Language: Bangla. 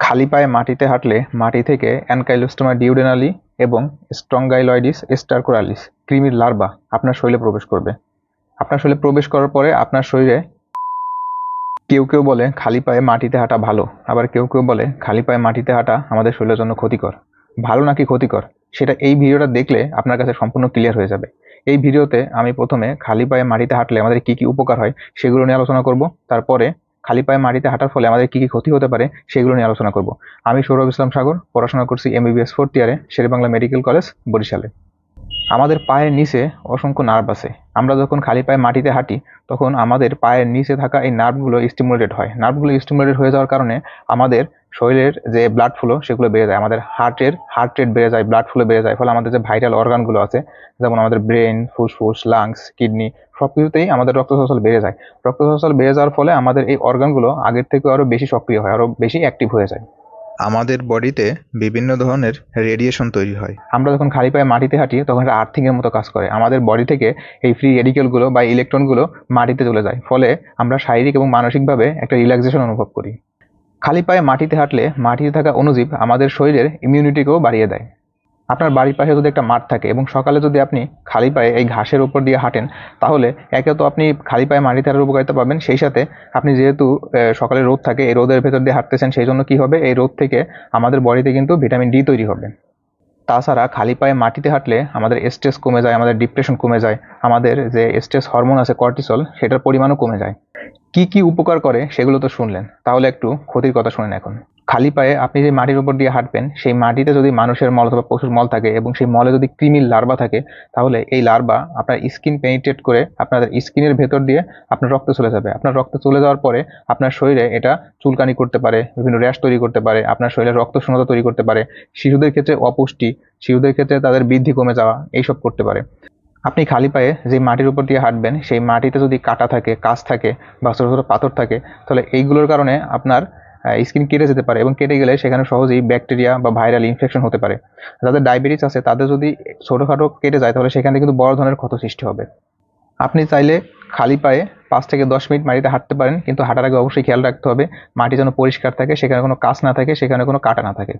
খালি পায়ে মাটিতে হাঁটলে মাটি থেকে অ্যানকাইলোস্টোমা ডিউডেনালি এবং স্ট্রঙ্গাইলয়েডিস স্টারকোরালিস কৃমির লার্ভা আপনার শরীরে প্রবেশ করবে। আপনার শরীরে প্রবেশ করার পরে আপনার শরীরে কেউ কেউ বলে খালি পায়ে মাটিতে হাঁটা ভালো, আবার কেউ কেউ বলে খালি পায়ে মাটিতে হাঁটা আমাদের শরীরের জন্য ক্ষতিকর। ভালো নাকি ক্ষতিকর সেটা এই ভিডিওটা দেখলে আপনার কাছে সম্পূর্ণ ক্লিয়ার হয়ে যাবে। এই ভিডিওতে আমি প্রথমে খালি পায়ে মাটিতে হাঁটলে আমাদের কি কি উপকার হয় সেগুলো নিয়ে আলোচনা করব। তারপরে খালি পায়ে মাটিতে হাঁটার ফলে আমাদের কি কি ক্ষতি হতে পারে সেগুলো নিয়ে আলোচনা করব। আমি সৌরভ ইসলাম সাগর, পড়াশোনা করছি MBBS 4th ইয়ারে শেরেবাংলা মেডিকেল কলেজ বরিশালে। আমাদের পায়ের নিচে অসংখ্য নার্ভ আছে। আমরা যখন খালি পায়ে মাটিতে হাঁটি তখন আমাদের পায়ের নিচে থাকা এই নার্ভগুলো স্টিমুলেটেড হয়। নার্ভগুলো স্টিমুলেটেড হয়ে যাওয়ার কারণে আমাদের শরীরের যে ব্লাড ফ্লো সেগুলো বেড়ে যায়, আমাদের হার্ট রেট বেড়ে যায়, ব্লাড ফ্লো বেড়ে যায়। ফলে আমাদের যে ভাইটাল অর্গানগুলো আছে, যেমন আমাদের ব্রেন, ফুসফুস, লাংস, কিডনি, সব কিছুতেই আমাদের রক্ত চলাচল বেড়ে যায়। রক্ত চলাচল বেড়ে যাওয়ার ফলে আমাদের এই অর্গানগুলো আগের থেকে আরও বেশি সক্রিয় হয়, আরও বেশি অ্যাক্টিভ হয়ে যায়। আমাদের বডিতে বিভিন্ন ধরনের রেডিয়েশন তৈরি হয়। আমরা যখন খালি পায়ে মাটিতে হাঁটি তখন এটা আর্থিংয়ের মতো কাজ করে। আমাদের বডি থেকে এই ফ্রি রেডিকেলগুলো বা ইলেকট্রনগুলো মাটিতে চলে যায়, ফলে আমরা শারীরিক এবং মানসিকভাবে একটা রিল্যাক্সেশন অনুভব করি। খালি পায়ে মাটিতে হাঁটলে মাটিতে থাকা অণুজীব আমাদের শরীরের ইমিউনিটিকেও বাড়িয়ে দেয়। আপনার বাড়ির পাশে যদি একটা মাঠ থাকে এবং সকালে যদি আপনি খালি পায়ে এই ঘাসের উপর দিয়ে হাঁটেন, তাহলে একে তো আপনি খালি পায়ে মাটিতে হাঁটার উপকারিতা পাবেন, সেই সাথে আপনি যেহেতু সকালে রোদ থাকে, এই রোদের ভেতর দিয়ে হাঁটতেছেন, সেই জন্য কী হবে, এই রোদ থেকে আমাদের বডিতে কিন্তু ভিটামিন ডি তৈরি হবে। তাছাড়া খালি পায়ে মাটিতে হাঁটলে আমাদের স্ট্রেস কমে যায়, আমাদের ডিপ্রেশন কমে যায়, আমাদের যে স্ট্রেস হরমোন আছে কর্টিসল, সেটার পরিমাণও কমে যায়। কি কি উপকার করে সেগুলো তো শুনলেন, তাহলে একটু ক্ষতির কথা শুনেন এখন। খালি পায়ে আপনি যে মাটির উপর দিয়ে হাঁটবেন, সেই মাটিতে যদি মানুষের মল অথবা পশুর মল থাকে এবং সেই মলে যদি কৃমির লার্ভা থাকে, তাহলে এই লার্ভা আপনার স্কিন পেনিট্রেট করে আপনাদের স্কিনের ভেতর দিয়ে আপনার রক্তে চলে যাবে। আপনার রক্তে চলে যাওয়ার পরে আপনার শরীরে এটা চুলকানি করতে পারে, বিভিন্ন র্যাশ তৈরি করতে পারে, আপনার শরীরে রক্ত শূন্যতা তৈরি করতে পারে, শিশুদের ক্ষেত্রে অপুষ্টি, শিশুদের ক্ষেত্রে তাদের বৃদ্ধি কমে যাওয়া, এইসব করতে পারে। আপনি খালি পায়ে যে মাটির উপর দিয়ে হাঁটবেন, সেই মাটিতে যদি কাটা থাকে, কাঁচ থাকে বা ছোটো ছোটো পাথর থাকে, তাহলে এইগুলোর কারণে আপনার স্কিন কেটে যেতে পারে এবং কেটে গেলে সেখানে সহজেই ব্যাকটেরিয়া বা ভাইরাল ইনফেকশন হতে পারে। যাদের ডায়াবেটিস আছে তাদের যদি ছোটোখাটো কেটে যায়, তাহলে সেখানে কিন্তু বড় ধরনের ক্ষত সৃষ্টি হবে। আপনি চাইলে খালি পায়ে 5 থেকে 10 মিনিট মাটিতে হাঁটতে পারেন, কিন্তু হাঁটার আগে অবশ্যই খেয়াল রাখতে হবে মাটি যেন পরিষ্কার থাকে, সেখানে কোনো কাঁচ না থাকে, সেখানে কোনো কাটা না থাকে।